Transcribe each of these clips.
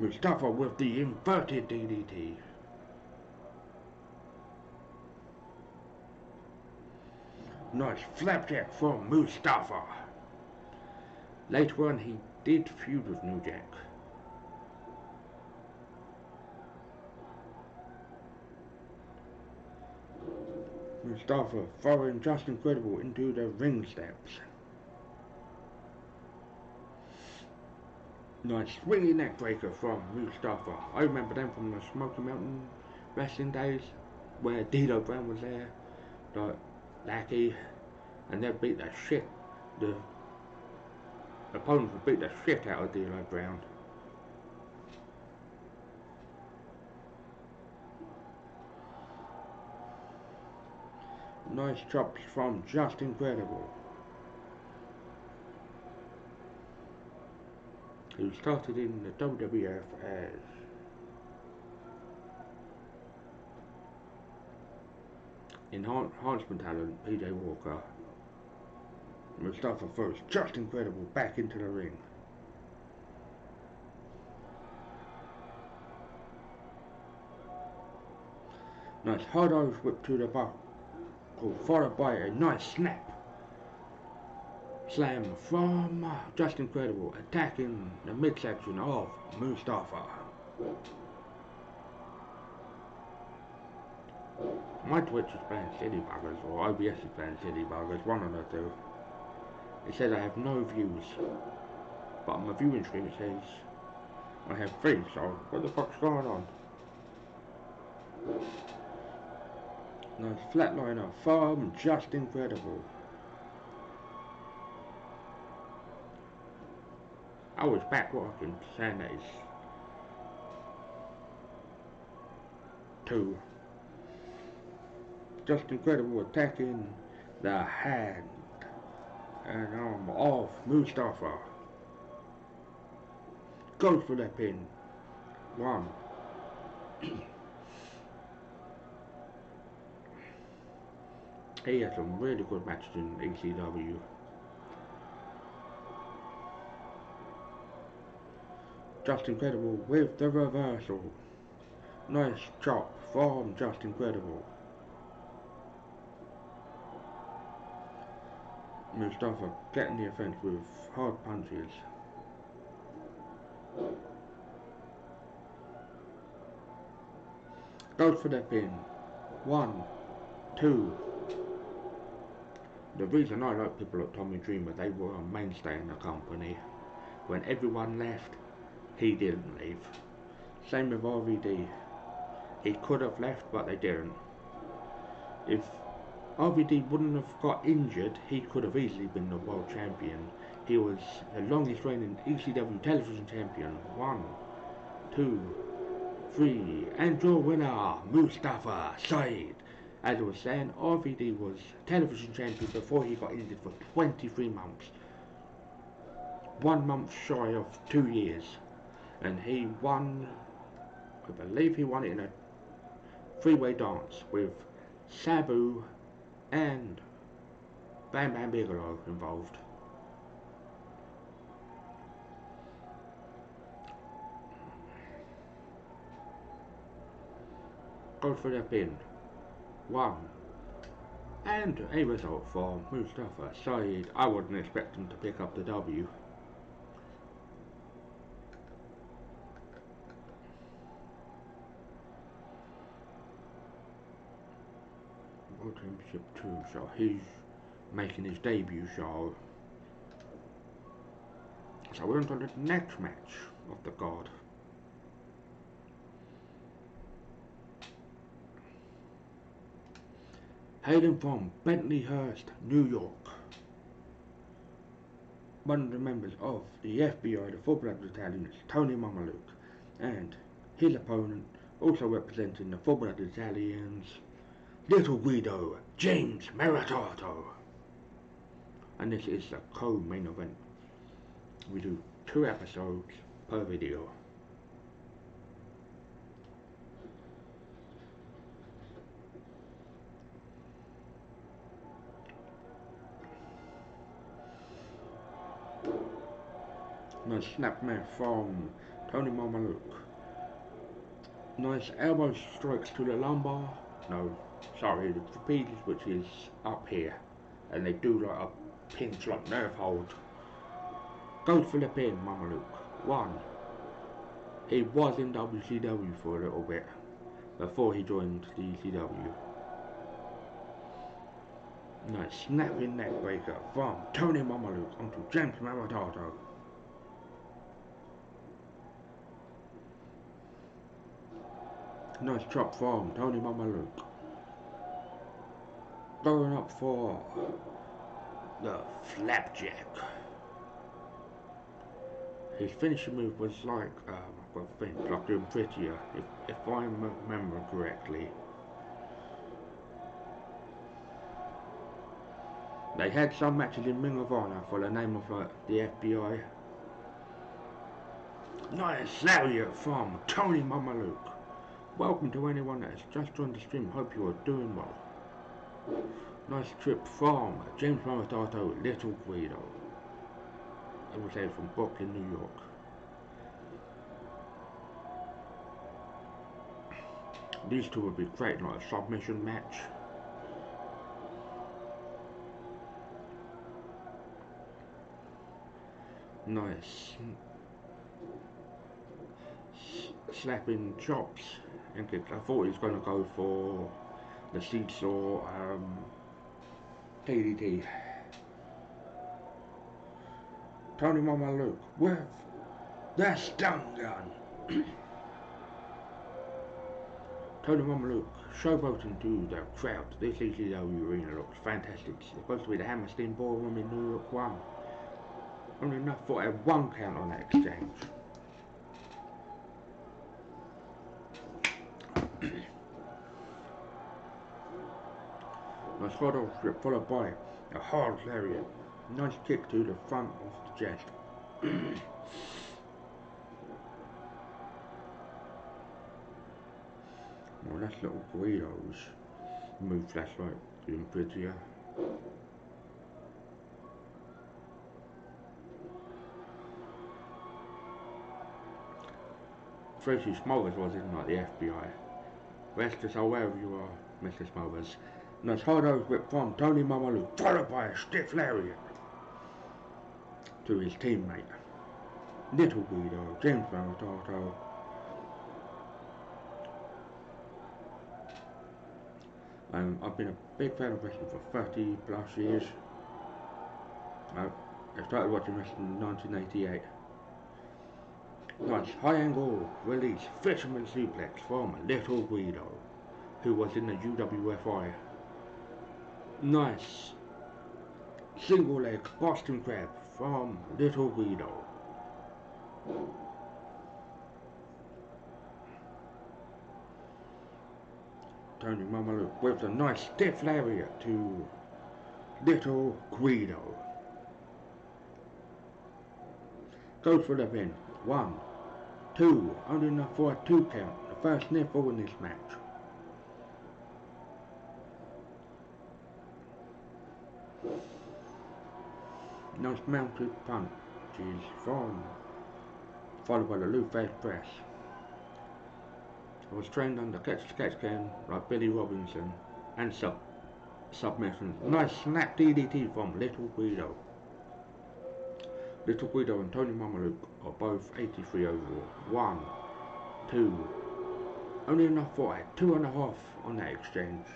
Mustafa with the inverted DDT. Nice flapjack from Mustafa. Later on he did feud with New Jack. Mustafa throwing Just Incredible into the ring steps. Nice swinging neck breaker from Mustafa. I remember them from the Smoky Mountain wrestling days where D'Lo Brown was there, like Lackey, and they'd beat the shit. The opponents would beat the shit out of D'Lo Brown. Nice chops from Just Incredible. Who started in the WWF as enhancement talent PJ Walker. Mustafa throws Just Incredible back into the ring. Nice hard Irish whip to the buckle, followed by a nice snap slam from Just Incredible, attacking the midsection of Mustafa. My Twitch is playing City Buggers, or OBS is playing City Buggers, one of the two. It says I have no views, but on my viewing screen it says I have 3, so what the fuck's going on? Nice flatliner from Just Incredible. I was back walking, saying that is 2. Just Incredible attacking the hand and arm of Mustafa. Goes for the pin. 1. He had some really good matches in ECW. Just Incredible with the reversal. Nice chop from Just Incredible. Mustafa getting the offense with hard punches. Goes for the pin. 1, 2. The reason I like people like Tommy Dreamer, they were a mainstay in the company. When everyone left, he didn't leave. Same with RVD. He could have left, but they didn't. If RVD wouldn't have got injured, he could have easily been the world champion. He was the longest reigning ECW television champion. 1, 2, 3, and your winner, Mustafa Said. As I was saying, RVD was television champion before he got injured for 23 months. 1 month shy of 2 years. And he won, I believe he won it in a 3-way dance with Sabu and Bam Bam Bigelow involved. Goes for the pin. 1. And a result for Mustafa Said. I wouldn't expect him to pick up the W. World Championship 2, so he's making his debut show. So we're on to the next match of the card. Hailing from Bentleyhurst, New York, one of the members of the FBI, the Full Blood Battalion, is Tony Mamaluke, and his opponent, also representing the Full Blood Battalions, Little Guido, James Maritato. And this is the co-main event. We do 2 episodes per video. Nice snapmare from Tony Mamaluke. Nice elbow strikes to the lumbar. No, sorry, the trapezius, which is up here. And they do like a pinch, like nerve hold. Goes for the pin, Mamaluke. 1. He was in WCW for a little bit before he joined the ECW. Nice snapping neck breaker from Tony Mamaluke onto James Maritato. Nice chop from Tony Mamaluke. Going up for the flapjack. His finishing move was like, I've got to think, like doing prettier, if I remember correctly. They had some matches in Ring of Honor for the name of like the FBI. Nice lariat from Tony Mamaluke. Welcome to anyone that has just joined the stream. Hope you are doing well. Nice trip from James Maritato, Little Guido. I would say from Brooklyn, New York. These two would be great in like a submission match. Nice slapping chops and kicks. I thought he was going to go for the seesaw DDT. Tony Mamaluke with the stun gun. Tony Mamaluke showboating to the crowd. This ECW arena looks fantastic. It's supposed to be the Hammerstein Ballroom in New York 1. Only enough for a 1 count on that exchange. Nice hard off strip followed by a hard lariat. Nice kick to the front of the chest. Well, that's little Guido's move flashlight doing prettier. Tracy Smothers was in like the FBI. Rest us all wherever you are, Mr. Smothers. Nice hard over whip from Tony Mamaluke, followed by a stiff lariat to his teammate. Little Guido, James Maritato. I've been a big fan of wrestling for 30 plus years. I started watching wrestling in 1988. Nice high angle release fisherman suplex from Little Guido, who was in the UWFI. Nice single leg Boston Crab from Little Guido. Tony Mamaluke with a nice stiff lariat to Little Guido. Goes for the pin. 1, 2, only enough for a 2 count. The first nipple in this match. Nice mounted punches from, followed by the loop face press. I was trained under catch can like Billy Robinson and submissions. Nice snap DDT from Little Guido. Little Guido and Tony Mamaluke are both 83 overall. 1, 2, only enough for a 2.5 on that exchange.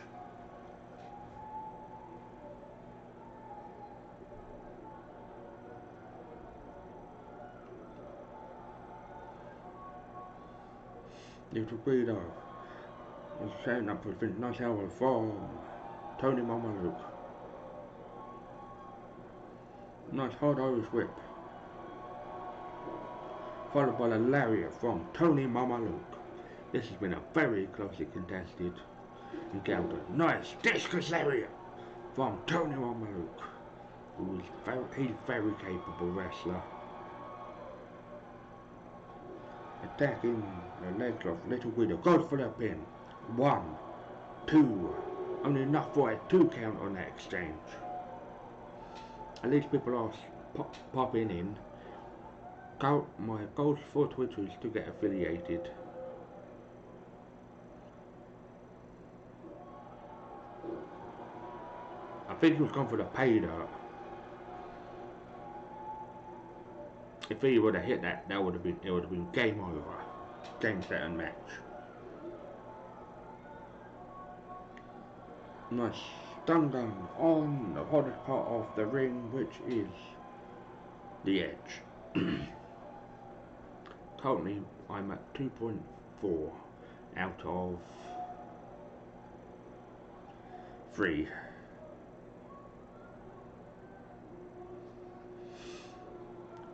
Little Guido was setting up with a nice elbow from Tony Mamaluke. Nice hard Irish whip, followed by the lariat from Tony Mamaluke. This has been a very closely contested encounter. Nice discus lariat from Tony Mamaluke, who is he's a very capable wrestler. Attacking the legs of Little Guido, goes for the pin. 1, 2, only enough for a 2 count on that exchange. At least people are popping in. my goal for Twitter is to get affiliated. I think he was going for the pay dirt. If he would have hit that, it would have been game over. Game, set and match. Nice stun gun on the hottest part of the ring, which is the edge. Currently, I'm at 2.4 out of 3.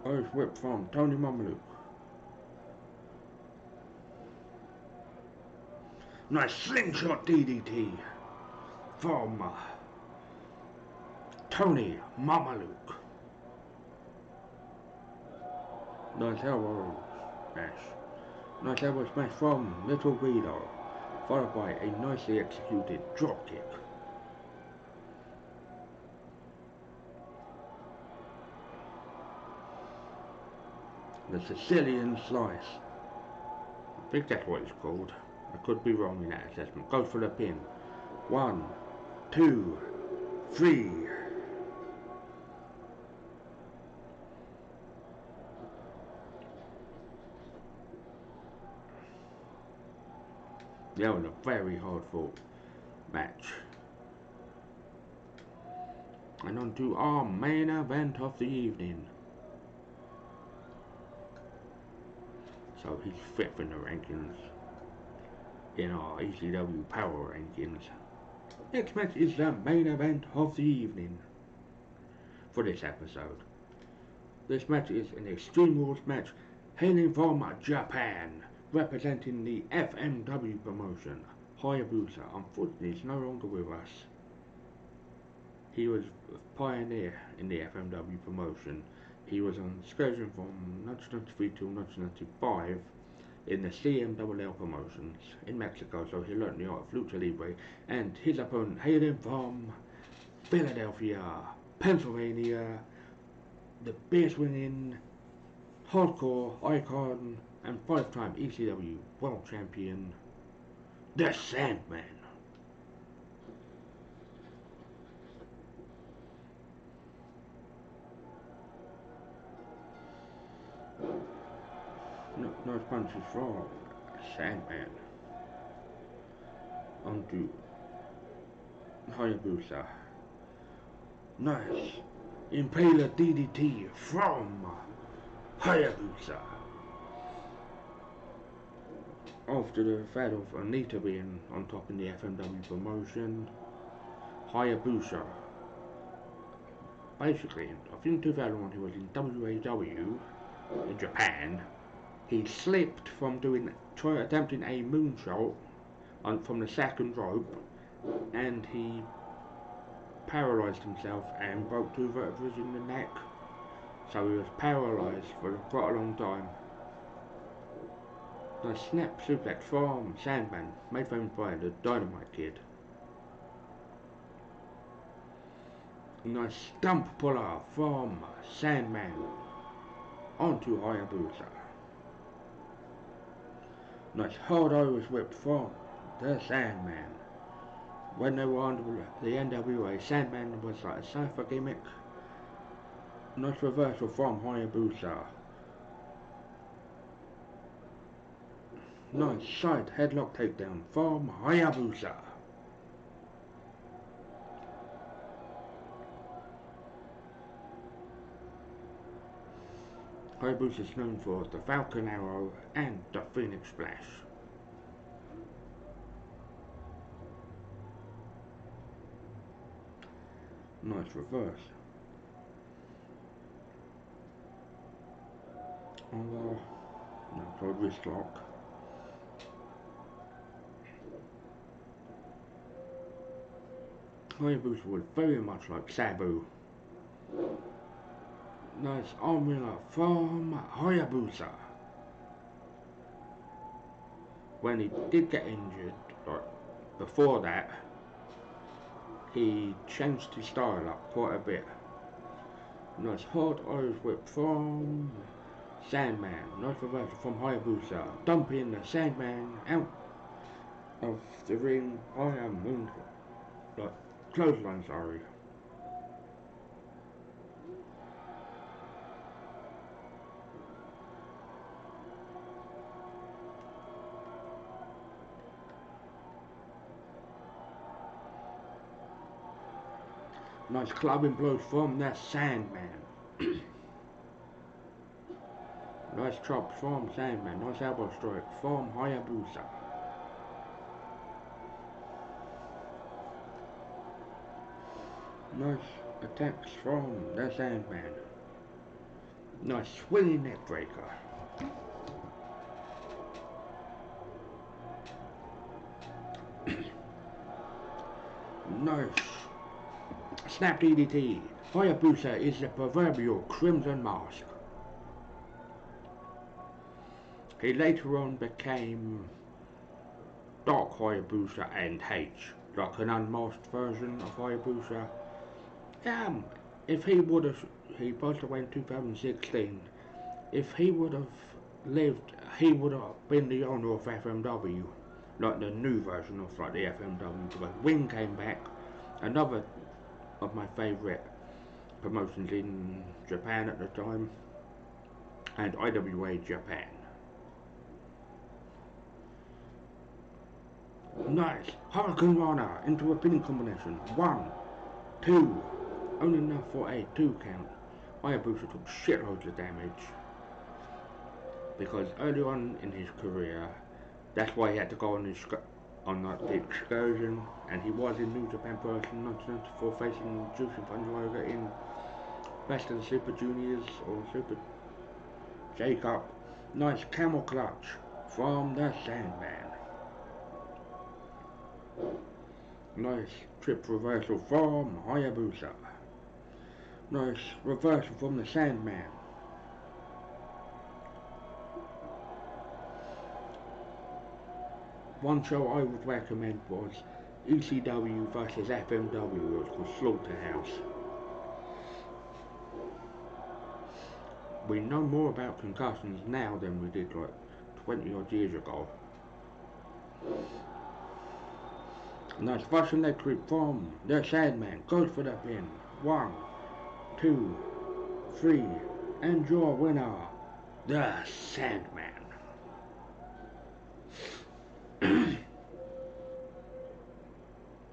Irish whip from Tony Mamaluk. Nice slingshot DDT from Tony Mamaluk. Nice elbow smash. Nice elbow smash from Little Guido, followed by a nicely executed drop kick. The Sicilian Slice. I think that's what it's called. I could be wrong in that assessment. Goes for the pin. 1, 2, 3. That was a very hard fought match. And on to our main event of the evening. So he's 5th in the rankings in our ECW power rankings. Next match is the main event of the evening for this episode. This match is an Extreme Rules match hailing from Japan, representing the FMW promotion. Hayabusa, unfortunately, is no longer with us. He was a pioneer in the FMW promotion. He was on excursion from 1993 to 1995 in the CMLL promotions in Mexico, so he learned the art of lucha libre, and his opponent hailing from Philadelphia, Pennsylvania, the beer-swinging hardcore icon and 5-time ECW world champion, the Sandman. Nice punches from Sandman. Onto Hayabusa. Nice Impaler DDT from Hayabusa. After the fact of Anita being on top in the FMW promotion, Hayabusa, basically, I think in 2001 he was in WAW in Japan. He slipped from attempting a moonsault from the second rope, and he paralysed himself and broke 2 vertebrae in the neck. So he was paralysed for quite a long time. The snap suplex from Sandman, made famous by the Dynamite Kid. Nice stump puller from Sandman onto Hayabusa. Nice hard Irish whip from the Sandman. When they were under the NWA, Sandman was like a cipher gimmick. Nice reversal from Hayabusa. Nice side headlock takedown from Hayabusa. Hayabusa is known for the Falcon Arrow and the Phoenix Splash. Nice reverse. No, wrist lock. Hayabusa was very much like Sabu. Nice arm wringer from Hayabusa. When he did get injured, before that, he changed his style up quite a bit. Nice hard Irish whip from Sandman, nice reversal from Hayabusa, dumping the Sandman out of the ring. I am moon, like, clothesline, sorry. Nice clubbing blows from the Sandman. Nice chops from Sandman. Nice elbow strike from Hayabusa. Nice attacks from the Sandman. Nice swinging neck breaker. Nice snap DDT. Hayabusa is the proverbial Crimson Mask. He later on became Dark Hayabusa and H, like an unmasked version of Hayabusa. If he would have, he passed away in 2016. If he would have lived, he would have been the owner of FMW, like the new version of like the FMW. Because Wing came back, another of my favourite promotions in Japan at the time, and IWA Japan. Nice Hurricane Rana into a pinning combination. 1, 2, only enough for a 2 count. Hayabusa took shitloads of damage because early on in his career, that's why he had to go on the excursion, and he was in New Japan Pro Wrestling 1994 facing Jushin Thunder in Best of the Super Juniors or Super J-Cup. Nice camel clutch from the Sandman. Nice trip reversal from Hayabusa. Nice reversal from the Sandman. One show I would recommend was ECW versus FMW. It was called Slaughterhouse. We know more about concussions now than we did like 20 odd years ago. Nice Russian leg sweep from the Sandman. Goes for the pin. 1, 2, 3, and your winner, the Sandman.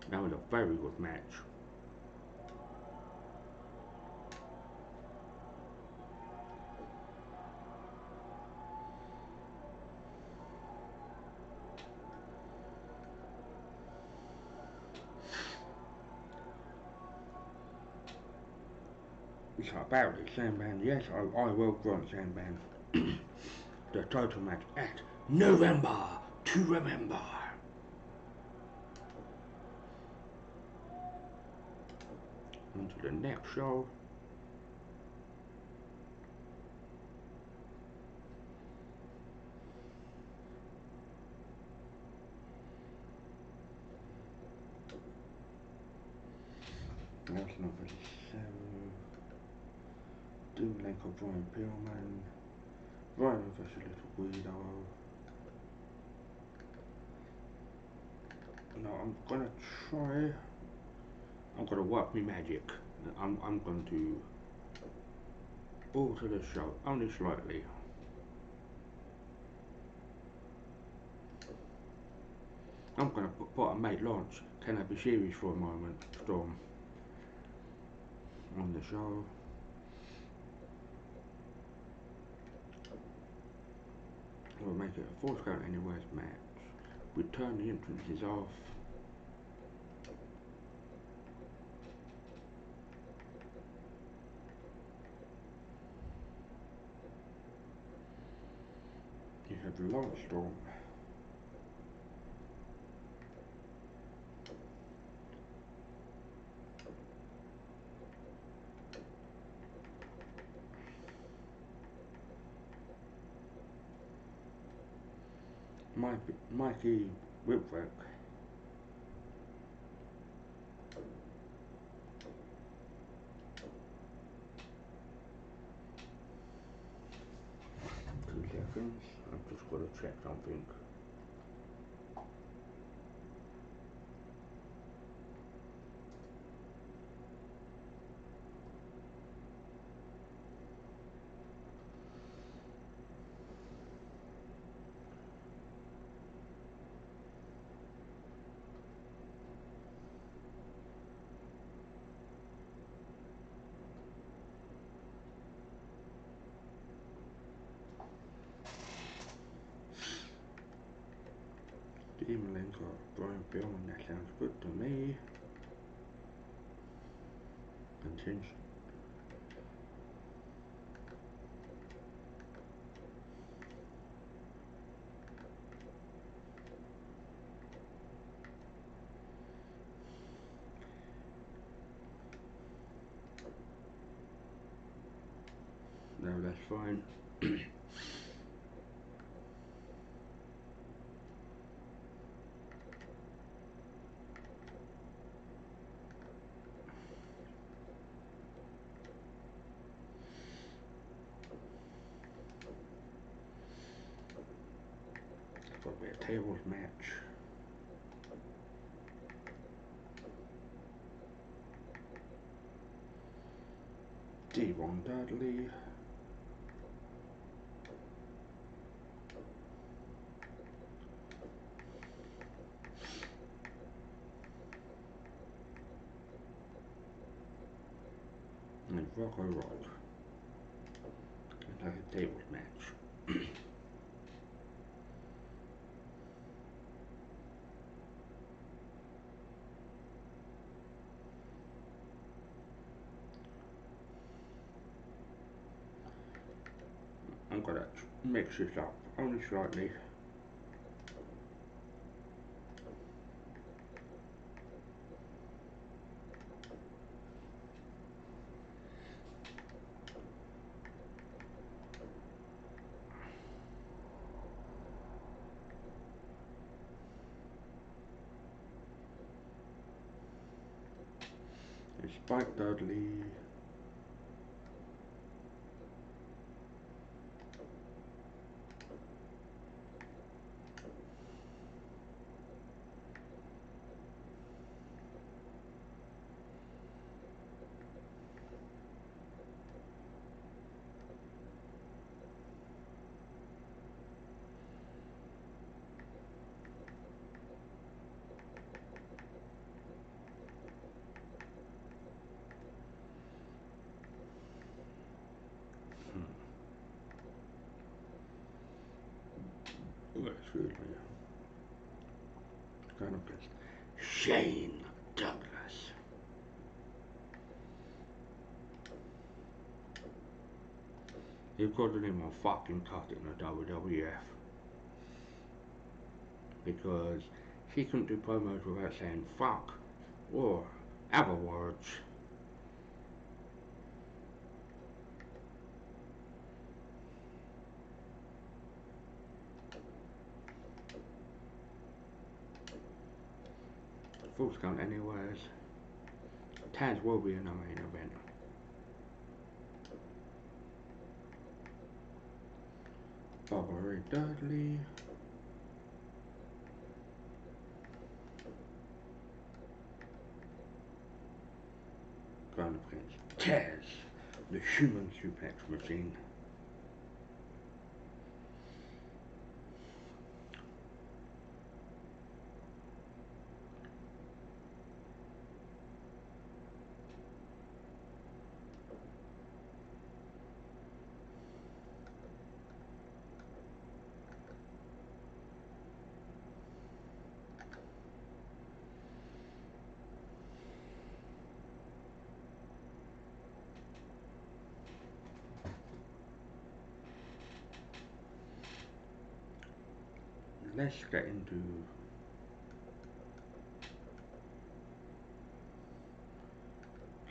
That was a very good match. It's about the Sandman. Yes, I will grunt Sandman. The title match at November to Remember. On to the next show. That's number 7. Doom Lake of Brian Pillman. Ryan versus Little Weirdo. No, I'm gonna work me magic. I'm going to alter the show only slightly. I'm gonna put a mate launch. Can I be serious for a moment? Storm on the show. We'll make it a 4 count anyways match. We turn the entrances off. You have Launch Storm. Mikey Whipwreck. seconds. I've just got to check something. Demon Link or Brian Billman, that sounds good to me. Continue. No, that's fine. Probably a tables match. Devon Dudley. And Rocco Rock. Another tables match. I'm gonna mix this up only slightly. Spike Dudley. Excuse me. Kind of good. Shane Douglas. You've got to name a fucking cut in the WWF. Because she couldn't do promos without saying fuck or other words. Falls count anyways. Taz will be in the main event. Bubba Ray Dudley. Going up against Taz, the human suplex machine. Let's get into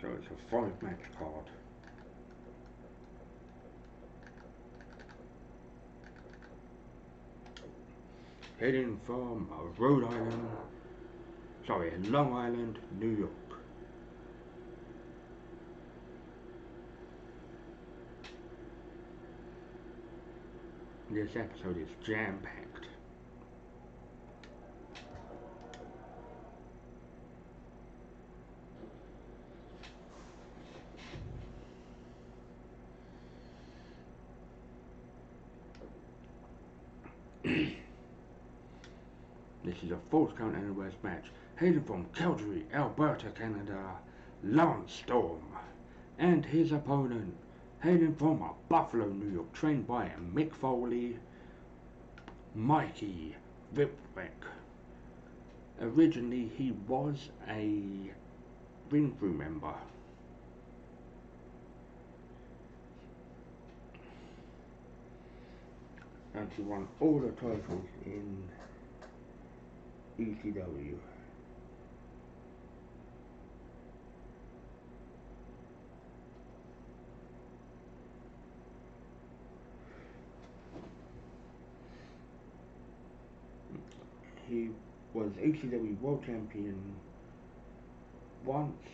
so it's a 5-match card. Heading from Long Island, New York. This episode is jam-packed. This is a 4 count anywhere match. Hailing from Calgary, Alberta, Canada, Lance Storm. And his opponent, hailing from Buffalo, New York, trained by Mick Foley, Mikey Whipwreck. Originally he was a ring crew member. And he won all the titles in ECW. He was ECW World Champion once,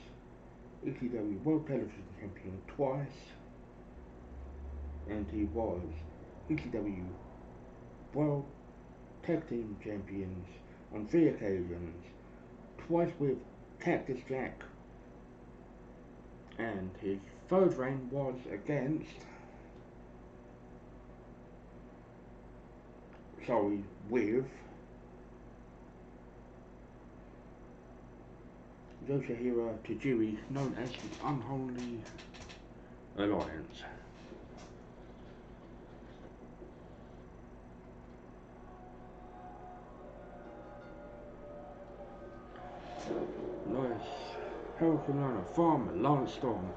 ECW World Television Champion twice, and he was ECW World Tag Team Champions on 3 occasions, twice with Cactus Jack, and his 3rd reign was with Yoshihiro Tajiri, known as the Unholy Alliance. Nice Hurricane from Lance Storm.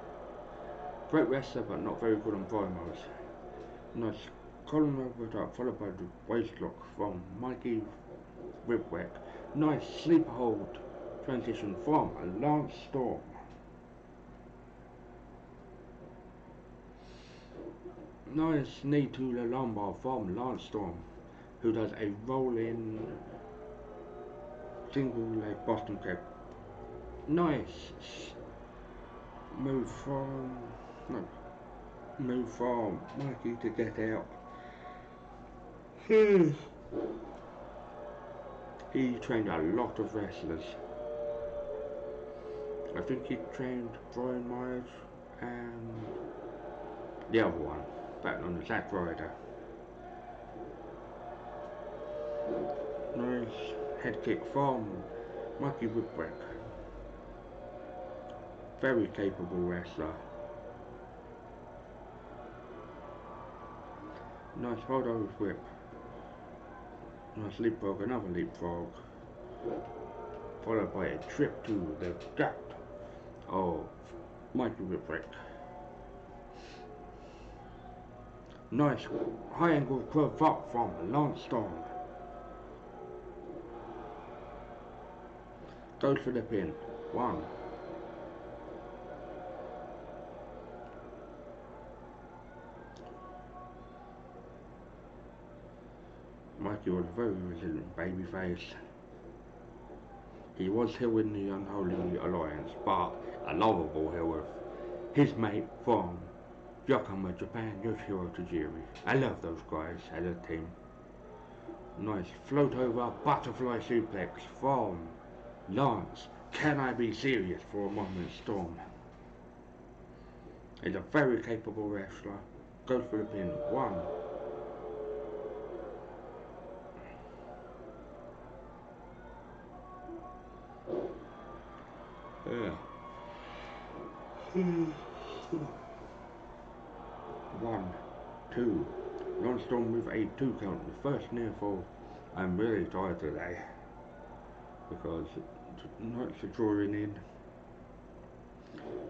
Great wrestler but not very good on promos. Nice column over top followed by the waist lock from Mikey Whipwreck. Nice sleeper hold transition from Lance Storm. Nice knee to the lumbar from Lance Storm, who does a rolling single leg Boston kick. Nice move from Mikey to get out. He trained a lot of wrestlers. I think he trained Brian Myers and the other one, back on the Zack Ryder. Nice head kick from Mikey Whipwreck. Very capable wrestler. Nice hold over his whip. Nice leapfrog, another leapfrog. Followed by a trip to the gut of Mikey Whipwreck. Nice high angle cravat from Lance Storm. Goes for the pin. 1. Mikey was a very resilient babyface. He was heel in the Unholy Alliance, but a lovable heel with his mate from Yokohama, Japan, Yoshihiro Tajiri. I love those guys as a team. Nice float over butterfly suplex from Lance. Can I be serious for a moment, Storm? He's a very capable wrestler. Goes for the pin. 1. Yeah. 1, 2. Lance Storm with a 2 count. The first near fall. I'm really tired today because nights are drawing in.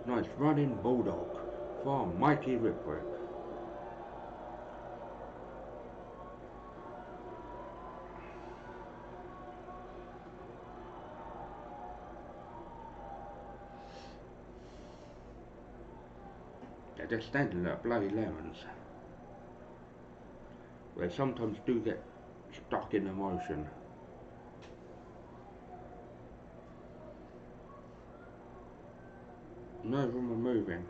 Nice running bulldog from Mikey Whipwreck. They're just standing like bloody lemons. They sometimes do get stuck in emotion. None of them are moving.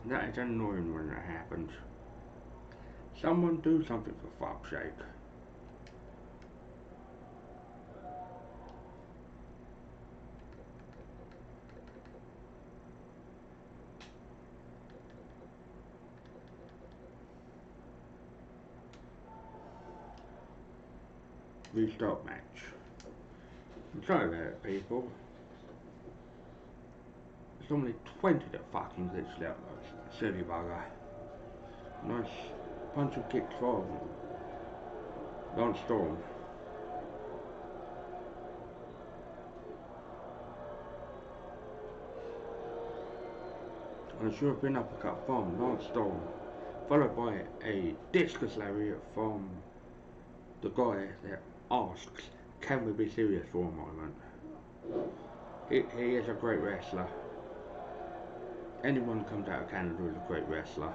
That is annoying when it happens. Someone do something for fuck's sake. Restart match. I'm sorry about it, people. There's only 20 that fucking glitched out, silly bugger. Nice punch and kick from Lance Storm. And a sure-pin uppercut from Lance Storm, followed by a discus lariat from the guy that asks, can we be serious for a moment? He is a great wrestler. Anyone who comes out of Canada is a great wrestler.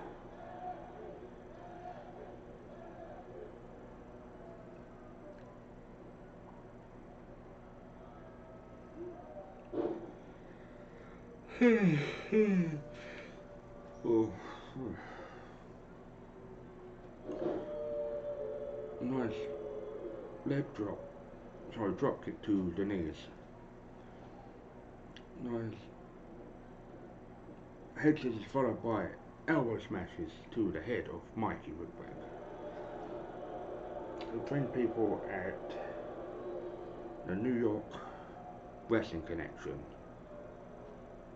Oh. Nice leg drop. Sorry, drop kick to the knees. Nice head scissors followed by elbow smashes to the head of Mikey Whipwreck. Who trained people at the New York Wrestling Connection,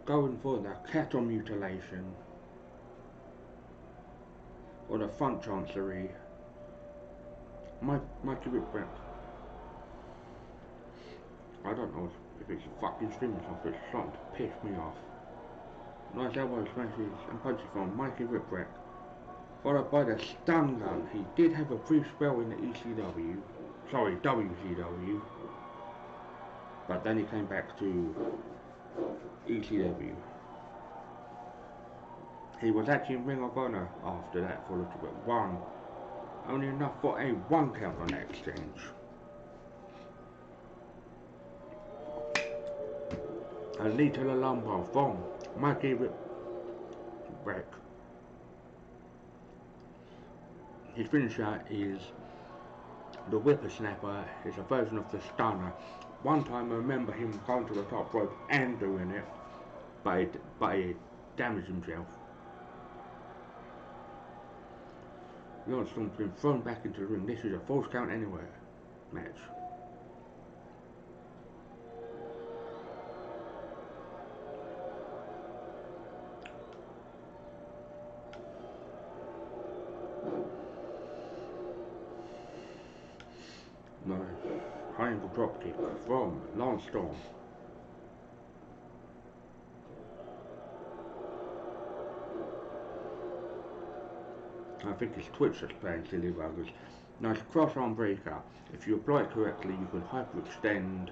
going for the cattle mutilation or the front chancery. Mikey Whipwreck, I don't know if it's fucking streaming off, it's starting to piss me off. Nice elbow smashes and punches from Mikey Whipwreck, followed by the stun gun. He did have a brief spell in the ECW, sorry, WCW, but then he came back to ECW. He was actually in Ring of Honor after that for a little bit. Only enough for a 1 count on that exchange. A knee to the lumbar from Mikey Whipwreck. His finisher is the whippersnapper. It's a version of the stunner. One time I remember him going to the top rope and doing it, but he damaged himself. Lance Storm's been thrown back into the ring. This is a false count anywhere match. Nice high ankle drop kick from Lance Storm. I think it's Twitch that's playing silly buggers. Nice cross arm breaker. If you apply it correctly, you can hyperextend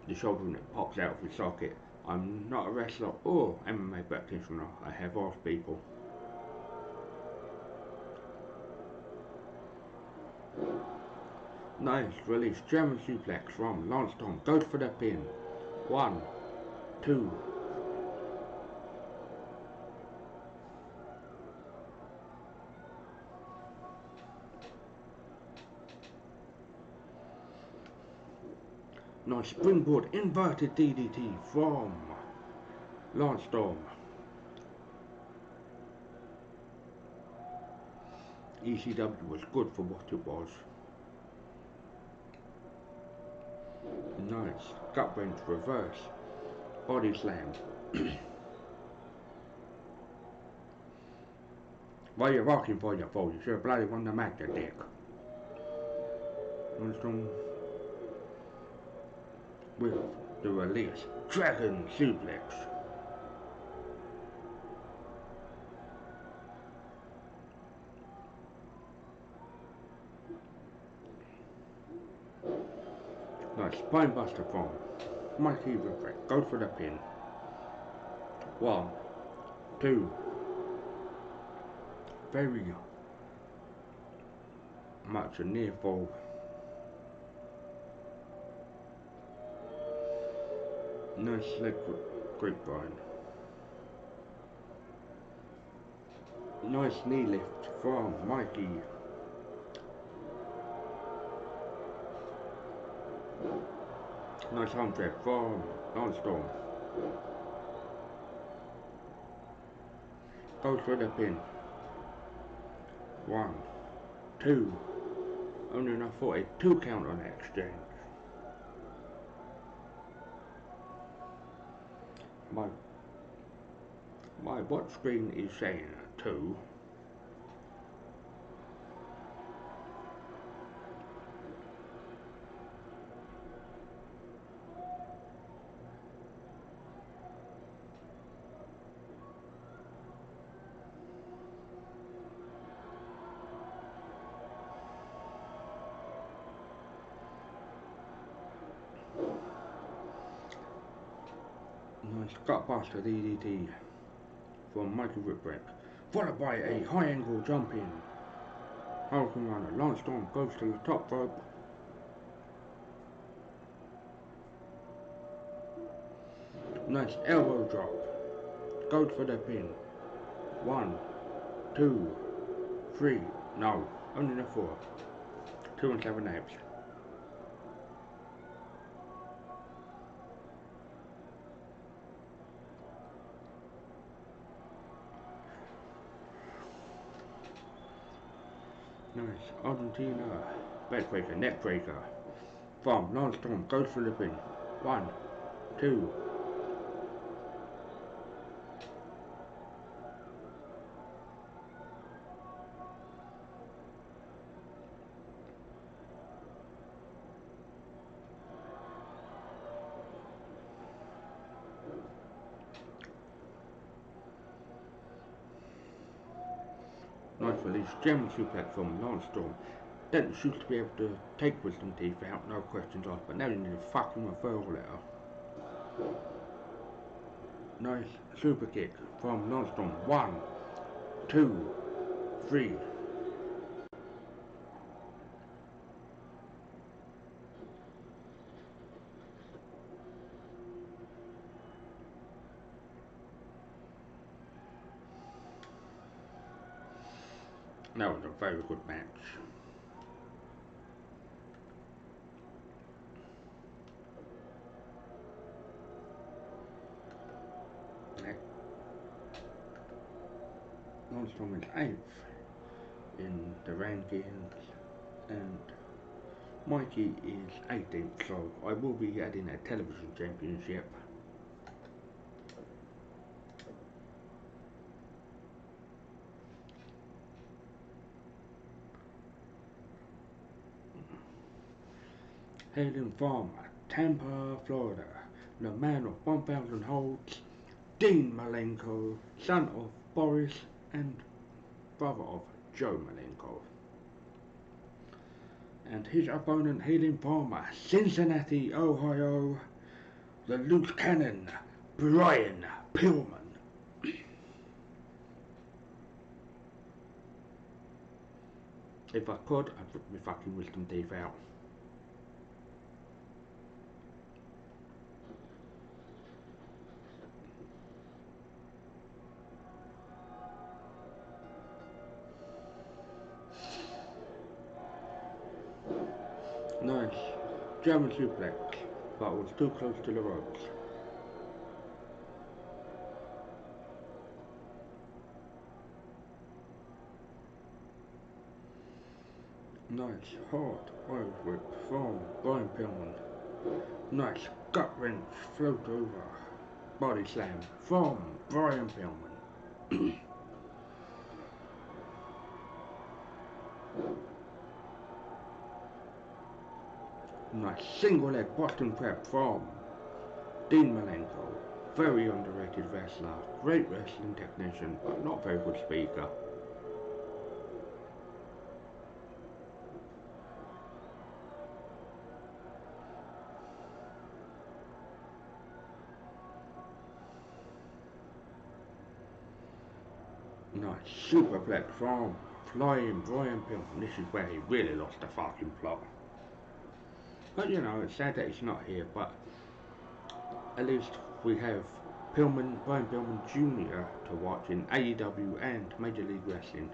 the shoulder and it pops out of the socket. I'm not a wrestler or MMA practitioner. I have asked people. Nice release German suplex from Lance Storm. Goes for the pin. 1, 2. Nice springboard inverted DDT from Lance Storm. ECW was good for what it was. Nice gut wrench reverse body slam. What are you rocking for, you fool? You should have bloody won the match, you dick. Lance Storm with the release Dragon suplex. Nice spine buster from Mikey Whipwreck. Goes for the pin. 1, 2. Very much a near fall. Nice leg grapevine. Nice knee lift from Mikey. Nice arm drag from Storm. Goes for the pin. 1, 2. Only enough for a 2 count on the exchange. My watch screen is saying 2. Nice gut buster DDT from Michael Whipwreck, followed by a high angle jump in. Hurricane Runner, Lance Storm goes to the top rope. Nice elbow drop. Goes for the pin. 1, 2, 3. No, only the 4. 2 and 7/8. Nice Argentina backbreaker, neck breaker from Lance Storm goes for the pin. 1, 2. Nice release, German suplex from Lance Storm. Didn't used to be able to take wisdom teeth out, no questions asked, but now you need a fucking referral letter. Nice super kick from Lance Storm. 1, 2, 3. That was a very good match. Lance Storm is 8th in the rankings, and Mikey is 18th, so I will be adding a television championship. Hailing from Tampa, Florida, the man of 1,000 holds, Dean Malenko, son of Boris and brother of Joe Malenko. And his opponent hailing from Cincinnati, Ohio, the loose cannon, Brian Pillman. If I could, I'd rip my fucking wisdom teeth out. Nice German suplex, but was too close to the ropes. Nice hard oil whip from Brian Pillman. Nice gut wrench float over body slam from Brian Pillman. Nice single leg Boston Crab from Dean Malenko. Very underrated wrestler, great wrestling technician, but not very good speaker. Nice superplex from Flying Brian Pillman. This is where he really lost the fucking plot. But you know, it's sad that he's not here, but at least we have Brian Pillman Jr. to watch in AEW and Major League Wrestling.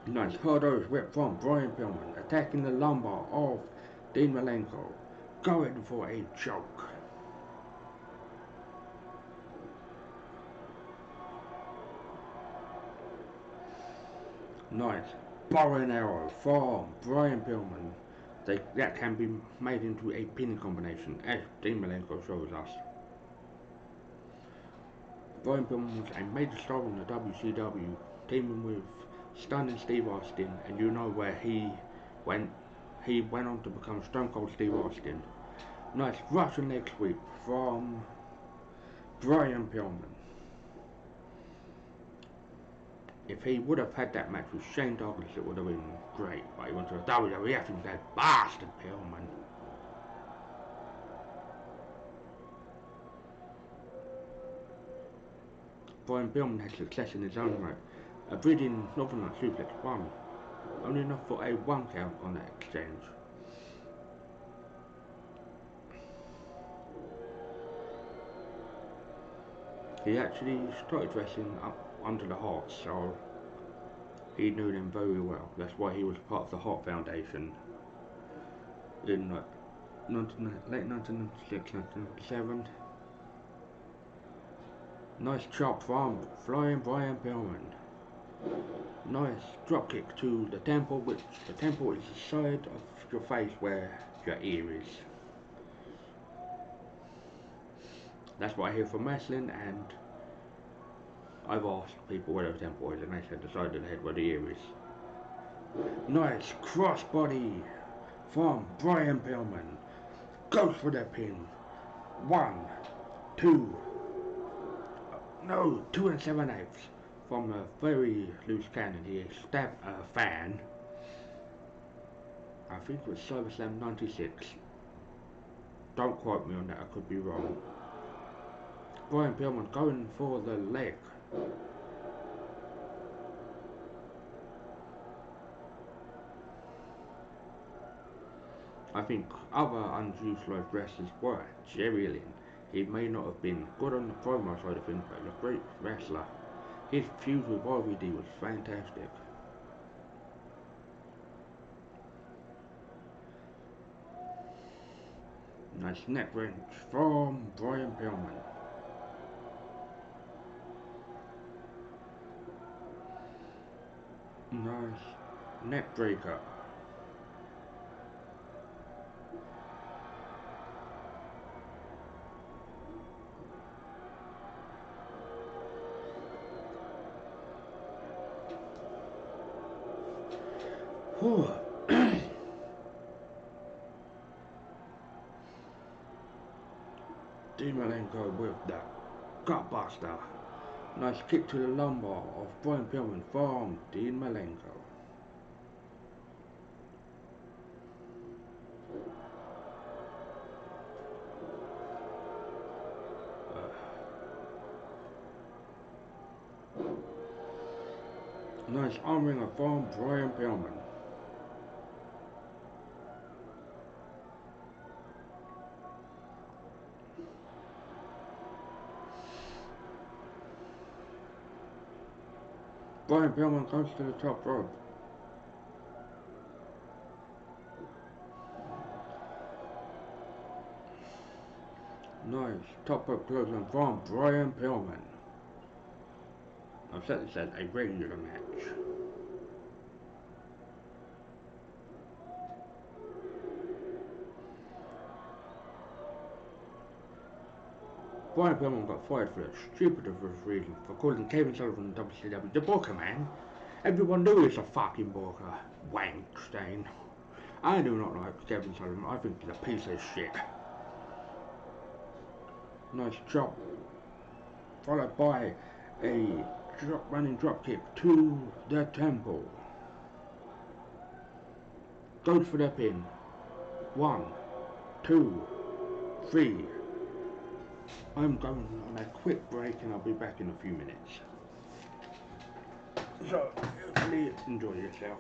Nice hard whip from Brian Pillman, attacking the lumbar of Dean Malenko, going for a choke. Nice bow and arrow from Brian Pillman. That can be made into a pinning combination, as Dean Malenko shows us. Brian Pillman was a major star in the WCW, teaming with Stunning Steve Austin, and you know where he went. He went on to become Stone Cold Steve Austin. Nice Russian leg sweep from Brian Pillman. If he would have had that match with Shane Douglas, it would have been great, but he went to the WWF and said, bastard Pillman. Brian Pillman had success in his own right. A breeding Northern Light suplex 1, only enough for a 1 count on that exchange. He actually started wrestling up under the Hearts, so he knew them very well. That's why he was part of the Hart Foundation in late 1996, 1997. Nice chop from Flying Brian Pillman. Nice drop kick to the temple, which the temple is the side of your face where your ear is. That's what I hear from wrestling, and I've asked people where the temple is, and they said the side of the head where the ear is. Nice crossbody from Brian Pillman. Goes for the pin. 1, 2, no, 2 7/8 from a very loose cannon. He stabbed a fan. I think it was SummerSlam 96. Don't quote me on that, I could be wrong. Brian Pillman going for the leg. I think other unusual wrestlers were Jerry Lynn. He may not have been good on the promo side of things, but he was a great wrestler. His feud with RVD was fantastic. Nice neck wrench from Brian Pillman. Nice neck breaker. Dean Malenko with the gutbuster. Nice kick to the lumbar of Brian Pillman from Dean Malenko. Nice arm wringer from Brian Pillman. Brian Pillman comes to the top rope. Nice top rope clothesline from Brian Pillman. I've set this as a regular match. Brian Pillman got fired for that stupid of a reason for calling Kevin Sullivan in WCW the Booker Man. Everyone knew he's a fucking Booker. Wankstein. I do not like Kevin Sullivan. I think he's a piece of shit. Nice chop. Followed by a running drop kick to the temple. Goes for the pin. 1, 2, 3. I'm going on a quick break and I'll be back in a few minutes. So, hopefully enjoy yourself.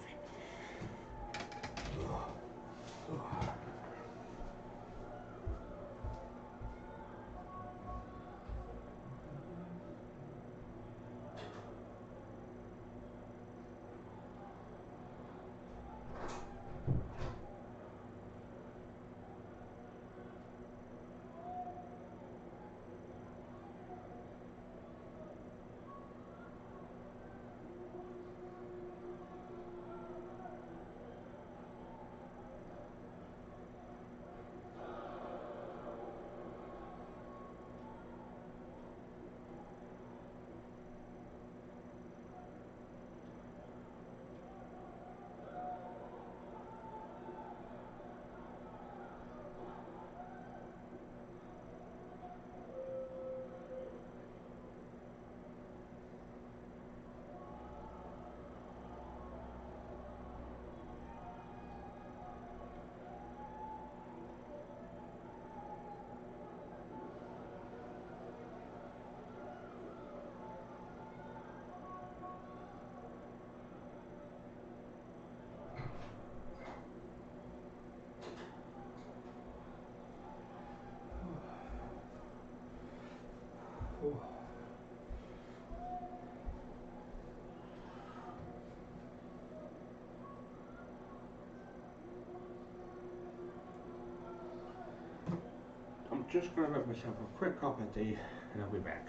just gonna make myself a quick cup of tea and I'll be back.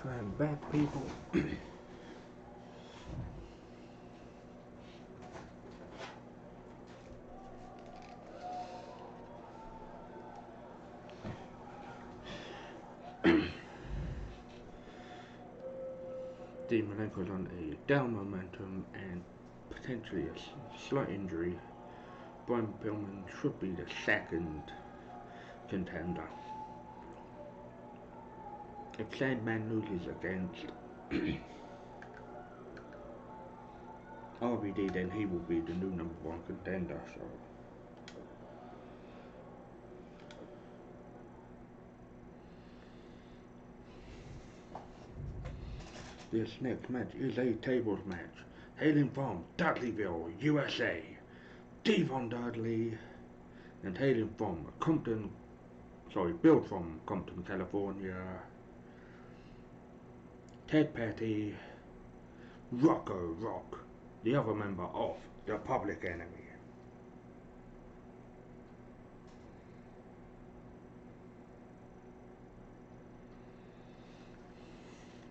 I'm back, people. Dean Malenko's on a down momentum and potentially a slight injury. Brian Pillman should be the second contender. If Sandman loses against RVD, then he will be the new #1 contender. So this next match is a tables match, hailing from Dudleyville, USA. Devon Dudley, and hailing from built from Compton, California. Ted Petty, Rocco Rock, the other member of the Public Enemy.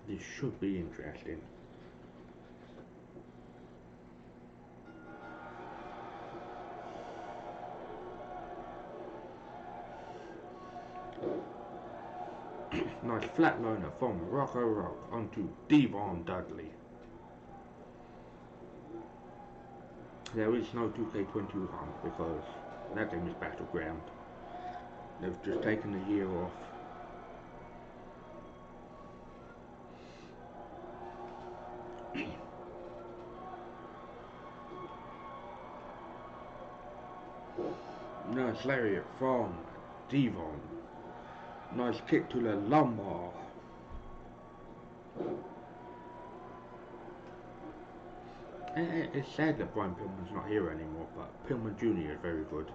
This should be interesting. Nice flatliner from Rocco Rock onto Devon Dudley. There is no 2K21 because that game is Battleground. They've just taken a year off. Nice lariat from Devon. Nice kick to the lumbar. It's sad that Brian Pillman's not here anymore, but Pillman Jr. is very good.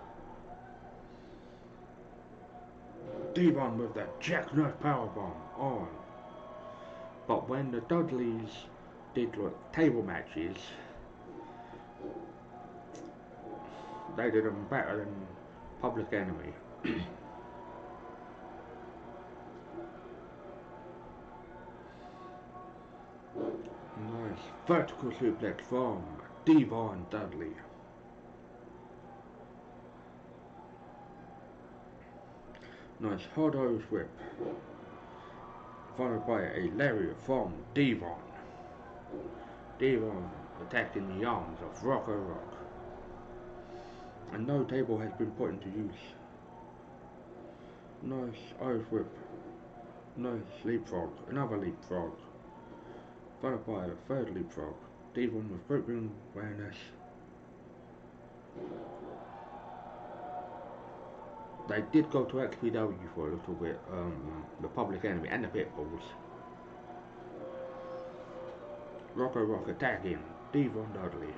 Devon with the jackknife powerbomb on. But when the Dudleys did table matches, they did them better than Public Enemy. Nice vertical suplex from Devon Dudley. Nice hard Irish whip, followed by a lariat from Devon. Devon attacking the arms of Rocco Rock. And no table has been put into use. Nice Irish whip. Nice leapfrog. Another leapfrog. Followed by a third leapfrog. Devon with great ring awareness. They did go to XPW for a little bit, the Public Enemy and the Pitbulls. Rocco Rock attacking Devon Dudley.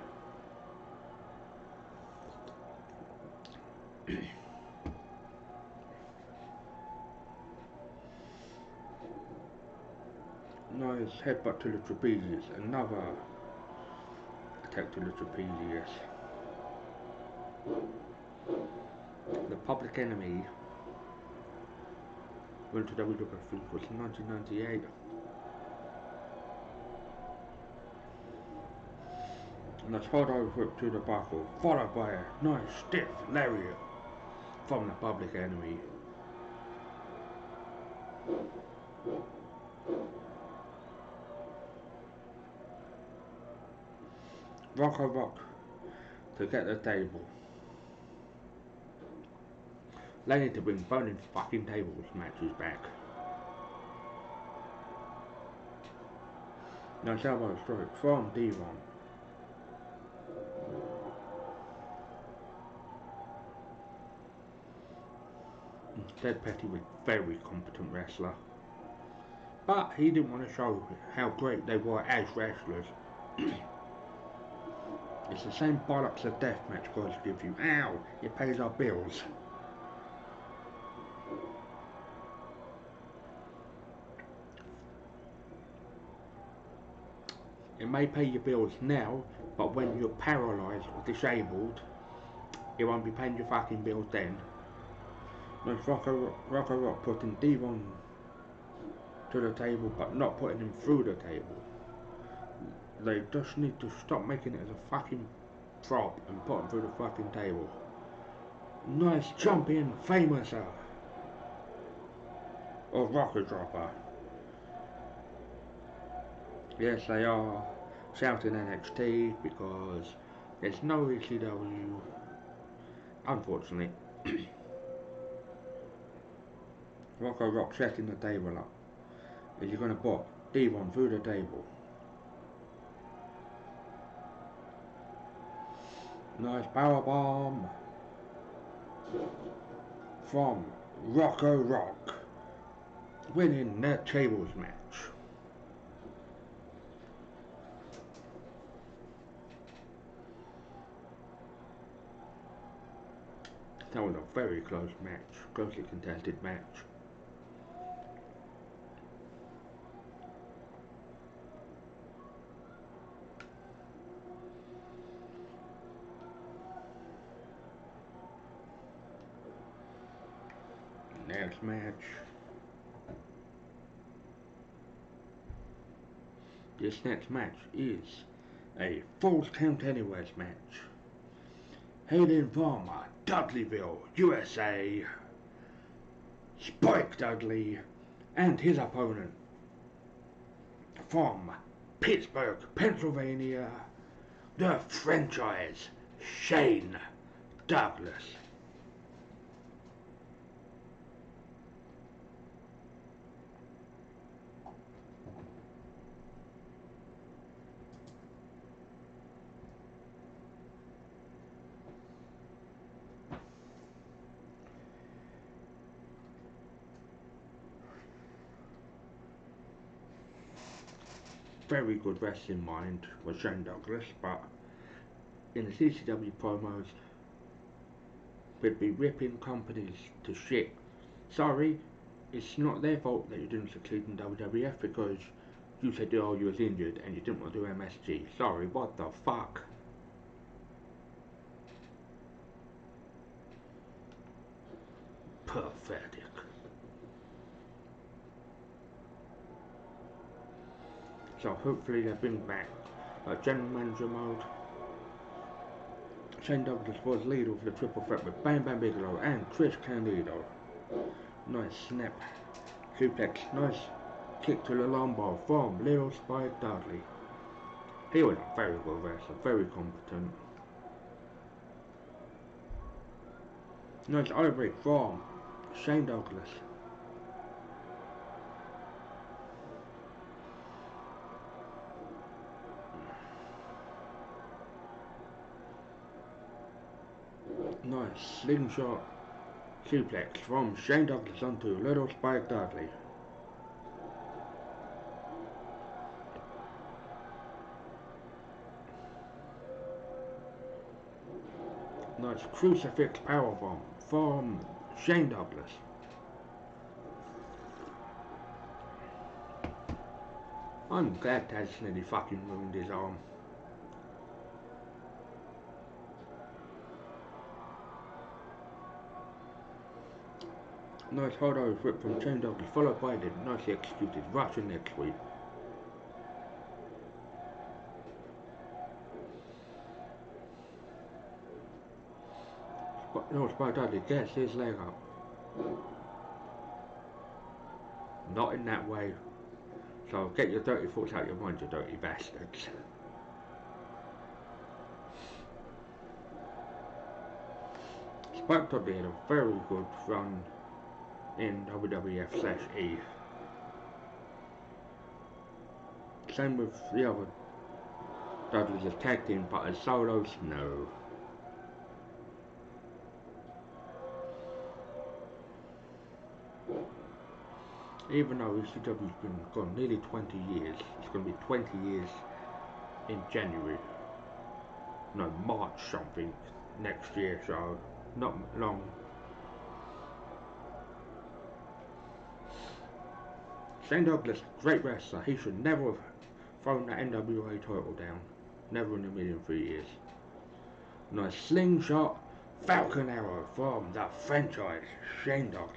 Nice headbutt to the trapezius. Another attack to the trapezius. The Public Enemy went to WWF was 1998. And that's hard Irish whip to the buckle, followed by a nice stiff lariat from the Public Enemy. Rocco Rock to get the table. They need to bring burning fucking tables matches back. Nice elbow strike from Devon. Ted Petty was a very competent wrestler. But he didn't want to show how great they were as wrestlers. It's the same bollocks a deathmatch gods give you. Ow! It pays our bills. It may pay your bills now, but when you're paralysed or disabled, it won't be paying your fucking bills then. Nice Rocco Rock putting Devon to the table, but not putting him through the table. They just need to stop making it as a fucking prop and put him through the fucking table. Nice jump in, famous or rocket dropper. Yes, they are shouting NXT because there's no ECW, unfortunately. Rocco Rock setting the table up. Is he going to put Devon through the table? Nice power bomb from Rocco Rock, winning that tables match. That was a very close match, closely contested match. Next match. This next match is a Falls Count Anywheres match. Hailing from Dudleyville, USA, Spike Dudley and his opponent from Pittsburgh, Pennsylvania, the franchise Shane Douglas. Very good wrestling mind was Shane Douglas, but in the ECW promos, we'd be ripping companies to shit. Sorry, it's not their fault that you didn't succeed in WWF because you said, oh, you was injured and you didn't want to do MSG. Sorry, what the fuck? Pathetic. So hopefully they bring back general manager mode. Shane Douglas was leader of the triple threat with Bam Bam Bigelow and Chris Candido. Nice snap. Suplex. Nice kick to the lumbar from Little Spike Dudley. He was a very good wrestler, very competent. Nice eye break from Shane Douglas. Nice slingshot suplex from Shane Douglas onto Little Spike Dudley. Nice crucifix powerbomb from Shane Douglas. I'm glad Taz nearly fucking ruined his arm. Nice hard over whip from Shane Douglas, followed by the nicely executed Russian leg sweep. No, Spike Dudley gets his leg up. Not in that way. So get your dirty thoughts out of your mind, you dirty bastards. Spike Dudley had a very good run in WWF/E. Same with the other Dudleys as tag team, but as solos, no. Even though ECW's been gone nearly 20 years, it's going to be 20 years in January. No, March something next year, so not long. Shane Douglas, great wrestler. He should never have thrown that NWA title down. Never in a million 3 years. Nice slingshot Falcon Arrow from the franchise Shane Douglas.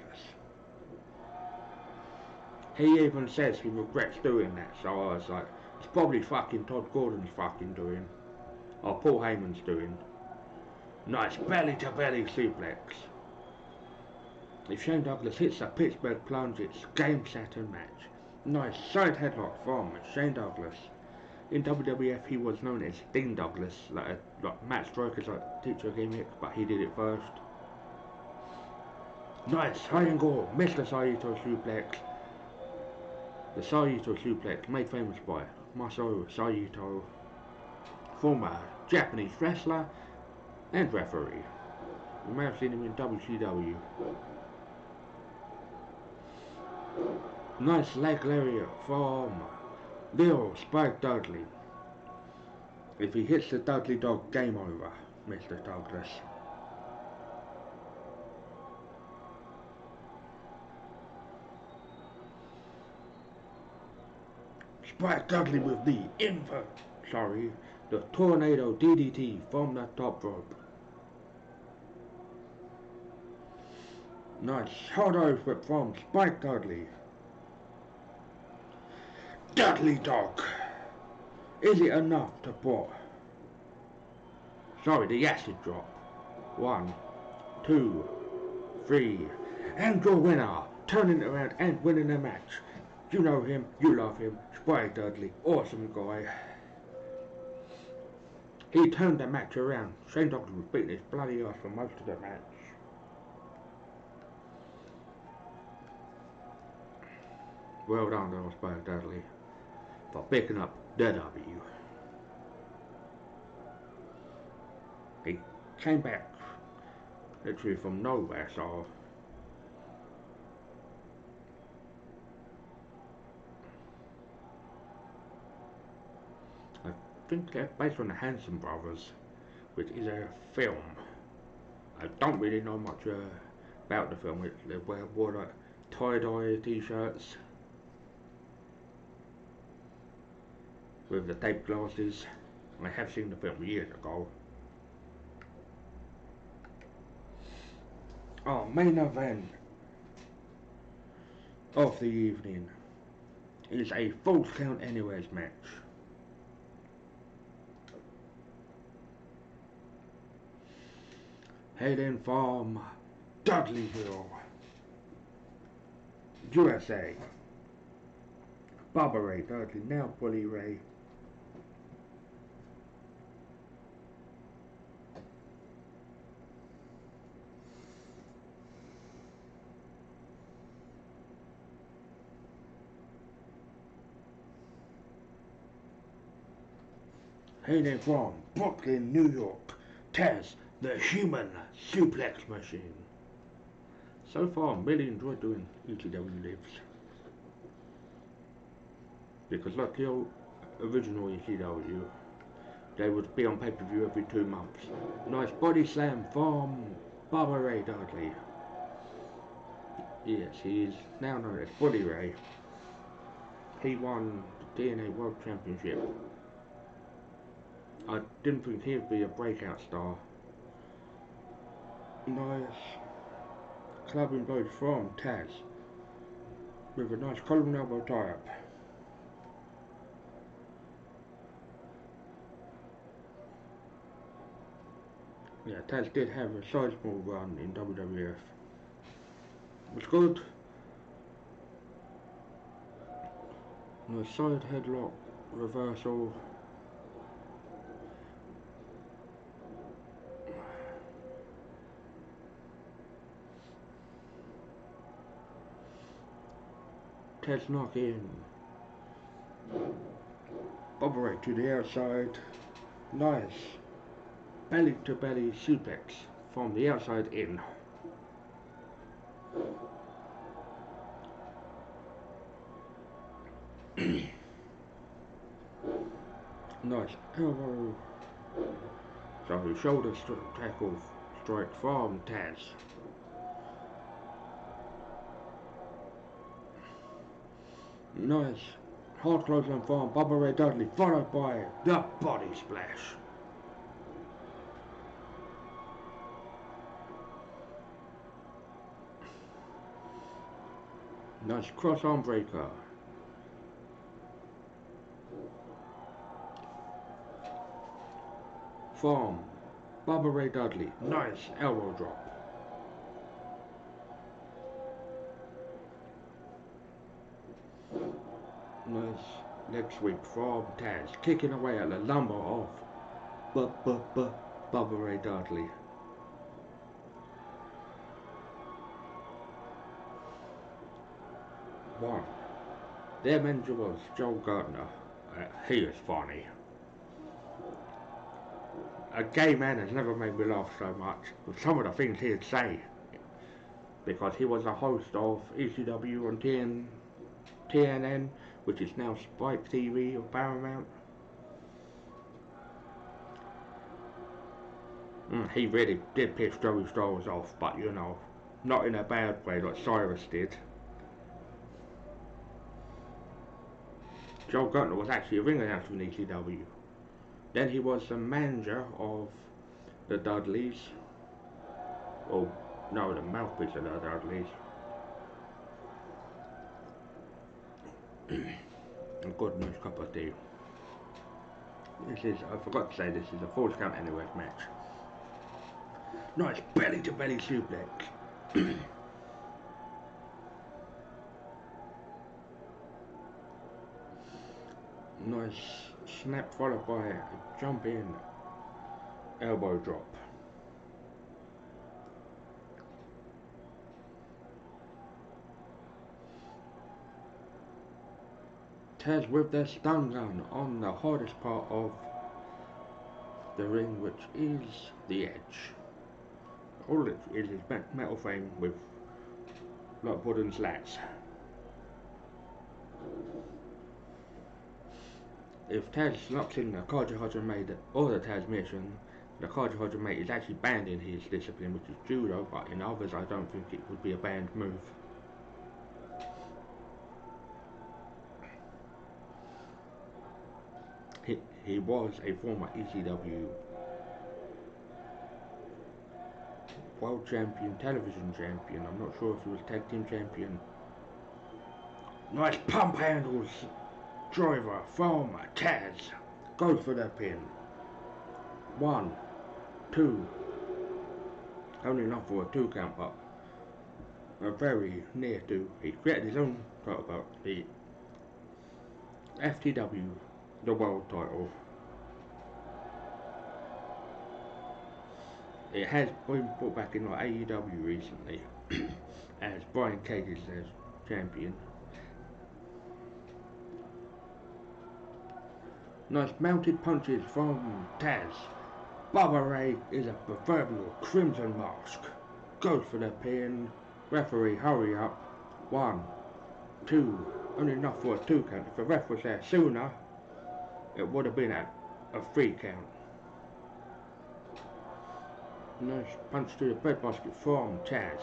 He even says he regrets doing that, so I was like, it's probably fucking Todd Gordon's fucking doing. Or Paul Heyman's doing. Nice belly to belly suplex. If Shane Douglas hits a Pittsburgh plunge, it's game, set and match. Nice side headlock from Shane Douglas. In WWF he was known as Dean Douglas, like Matt Striker's teacher gimmick, but he did it first. Nice high angle, Mr. Saito suplex. The Saito suplex made famous by Masaru Saito, former Japanese wrestler and referee. You may have seen him in WCW. Nice leg lariat from Lil Spike Dudley. If he hits the Dudley Dog, game over, Mr. Douglas. Spike Dudley with the the tornado DDT from the top rope. Nice shadow whip from Spike Dudley. Dudley Dog. Is it enough to put? Sorry, the acid drop. 1, 2, 3, and your winner, turning it around and winning the match. You know him, you love him, Spike Dudley, awesome guy. He turned the match around. Shane Douglas was beating his bloody ass for most of the match. Well done, though, Spike Dudley, for picking up the W. He came back literally from nowhere, so I think they're based on the Hanson Brothers, which is a film. I don't really know much about the film. They wore like tie-dye t-shirts with the tape glasses. I have seen the film years ago. Our main event of the evening is a Falls Count Anywheres match. Hailing from Dudleyville, USA. Bubba Ray Dudley, now Bully Ray. Hailing from Brooklyn, New York, Taz, the Human Suplex Machine. So far, I really enjoyed doing ECW lives, because like the old original ECW, they would be on pay-per-view every 2 months. Nice body slam from Bubba Ray Dudley. Yes, he is now known as Bully Ray. He won the TNA World Championship. I didn't think he'd be a breakout star. Nice clubbing blow from Taz with a nice collar and elbow tie-up. Yeah, Taz did have a sizable run in WWF. It was good. The side headlock reversal. Taz knock in. Bubba Ray to the outside. Nice belly to belly suplex from the outside in. Nice elbow. Sorry, shoulder tackle strike from Taz. Nice hard clothesline from Bubba Ray Dudley, followed by the body splash. Nice cross arm breaker. From Bubba Ray Dudley. Nice elbow drop. Nice leg sweep from Taz, kicking away at the lumbar of Bubba Ray Dudley. One. Their manager was Joe Gardner. He is funny. A gay man has never made me laugh so much with some of the things he'd say, because he was a host of ECW on TNN, which is now Spike TV or Paramount. He really did piss Joey Styles off, but you know, not in a bad way like Cyrus did. Joe Gunter was actually a ring announcer in ECW. Then he was the manager of the Dudleys. Oh, no, the mouthpiece of the Dudleys. A good nice cup of tea. This is, I forgot to say, this is a Falls Count Anywhere match. Nice belly to belly suplex. Nice snap followed by a jump in elbow drop. Taz with their stun gun on the hardest part of the ring, which is the edge. All it is metal frame with like wooden slats. If Taz knocks in the Kaji or the transmission, the Kaji is actually banned in his discipline, which is judo, but in others I don't think it would be a banned move. He was a former ECW World Champion, Television Champion. I'm not sure if he was Tag Team Champion. Nice pump handles driver from Taz. Goes for the pin. 1, 2. Only enough for a 2 count, but a very near 2. He created his own title belt, the FTW, the world title. It has been brought back in like AEW recently as Brian Cage is their champion. Nice mounted punches from Taz. Bubba Ray is a proverbial crimson mask. Goes for the pin. Referee, hurry up. 1, 2. Only enough for a 2 count. If the ref was there sooner, it would have been a 3 count. Nice punch to the breadbasket from Taz.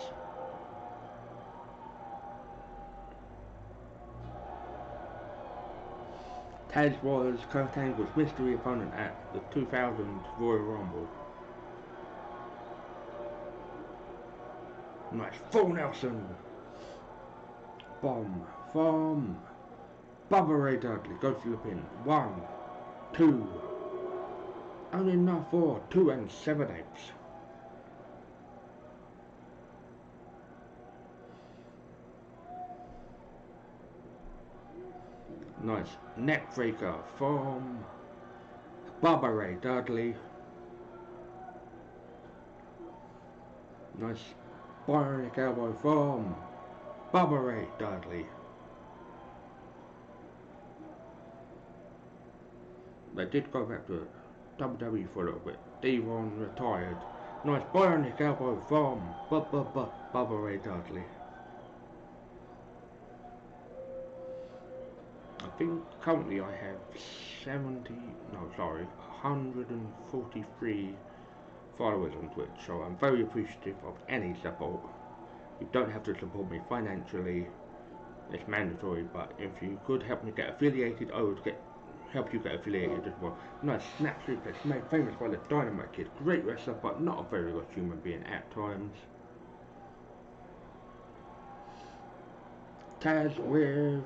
Taz was Kurt Angle's mystery opponent at the 2000 Royal Rumble. Nice full Nelson. Bomb from Bubba Ray Dudley. Goes for the pin. 1, 2. Only enough for 2 7/8. Nice neck breaker from Bubba Ray Dudley. Nice bionic elbow from Bubba Ray Dudley. They did go back to WWE for a little bit. Devon retired. Nice bionic elbow from Bubba Ray Dudley. I think currently I have 143 followers on Twitch, so I'm very appreciative of any support. You don't have to support me financially, it's mandatory, but if you could help me get affiliated, I would help you get affiliated as well. Nice snap suplex made famous by the Dynamite Kid. Great wrestler, but not a very good human being at times. Taz with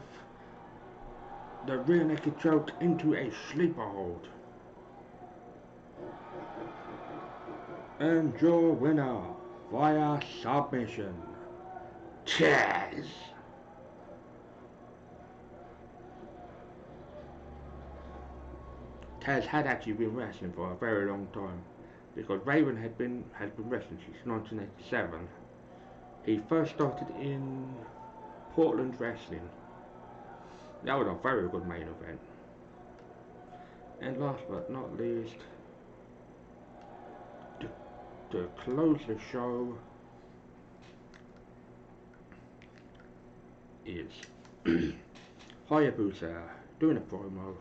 the rear naked choke into a sleeper hold. And your winner via submission, Taz. Taz had actually been wrestling for a very long time, because Raven had been wrestling since 1987. He first started in Portland Wrestling. That was a very good main event. And last but not least, to close the show is Hayabusa doing a promo.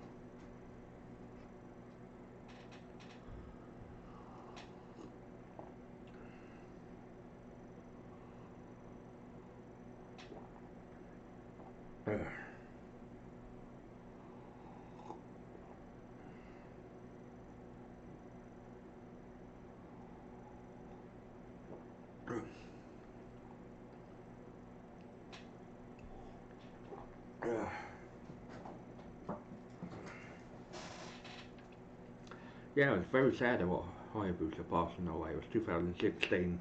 Yeah, it was very sad about Hayabusa passing away. It was 2016.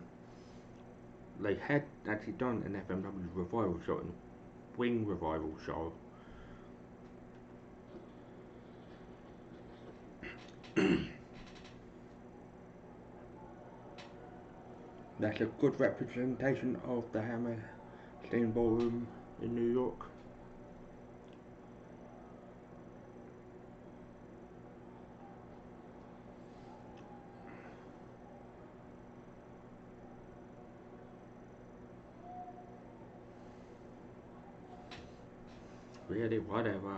They had actually done an FMW revival show, Wing revival show. That's a good representation of the Hammerstein Ballroom in New York. Really, whatever.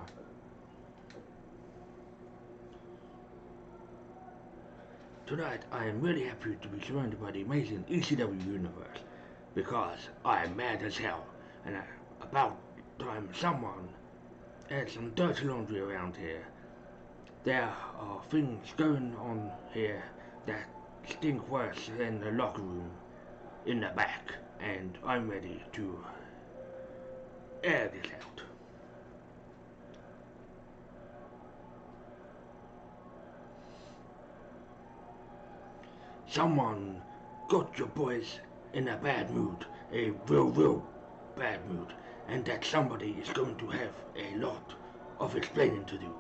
Tonight, I am really happy to be surrounded by the amazing ECW universe, because I am mad as hell, and about time someone had some dirty laundry around here. There are things going on here that stink worse than the locker room in the back, and I'm ready to air this out. Someone got your boys in a bad mood, a real bad mood, and that somebody is going to have a lot of explaining to do.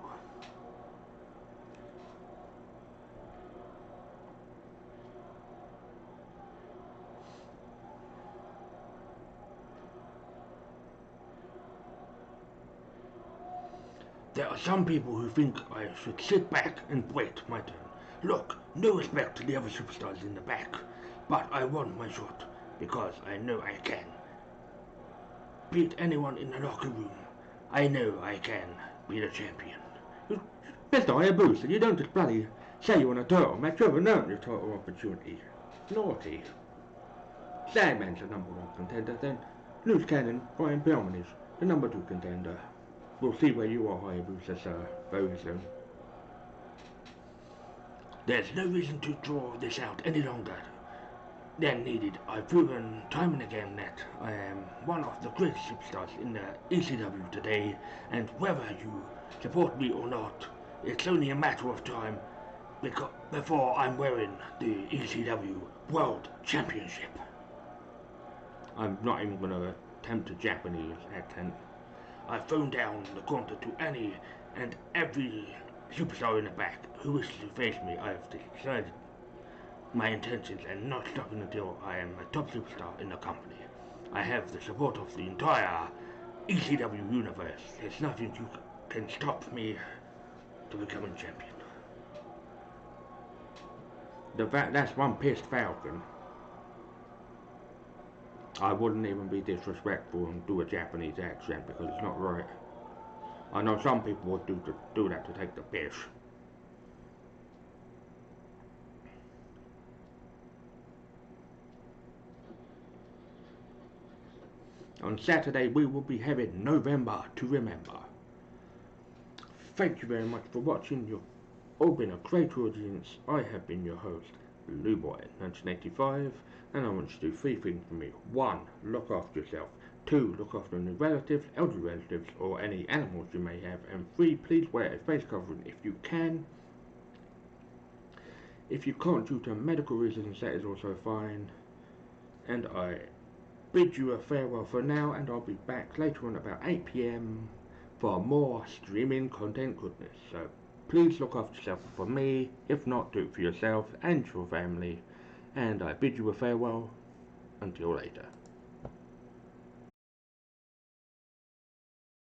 There are some people who think I should sit back and wait my turn. Look, no respect to the other superstars in the back, but I want my shot, because I know I can beat anyone in the locker room. I know I can be the champion. Mr. Hayabusa, you don't just bloody say you want a title match, you haven't earned your title opportunity. Naughty. Sandman's the number 1 contender, then Loose Cannon, Brian Pillman is the number 2 contender. We'll see where you are, Hayabusa, sir, very soon. There's no reason to draw this out any longer than needed. I've proven time and again that I am one of the greatest superstars in the ECW today, and whether you support me or not, it's only a matter of time before I'm wearing the ECW World Championship. I'm not even going to attempt a Japanese accent. I've thrown down the gauntlet to any and every superstar in the back who wishes to face me. I have decided my intentions and not stopping until I am a top superstar in the company. I have the support of the entire ECW universe. There's nothing you can stop me to becoming champion. That's one pissed falcon. I wouldn't even be disrespectful and do a Japanese accent because it's not right. I know some people would do that to take the piss. On Saturday we will be having November to Remember. Thank you very much for watching. You've all been a great audience. I have been your host, Blue Boy 1985, and I want you to do 3 things for me. 1. Look after yourself. 2. Look after any relatives, elderly relatives, or any animals you may have. And 3. Please wear a face covering if you can. If you can't due to medical reasons, that is also fine. And I bid you a farewell for now, and I'll be back later on about 8 PM for more streaming content goodness. So please look after yourself for me. If not, do it for yourself and your family. And I bid you a farewell until later.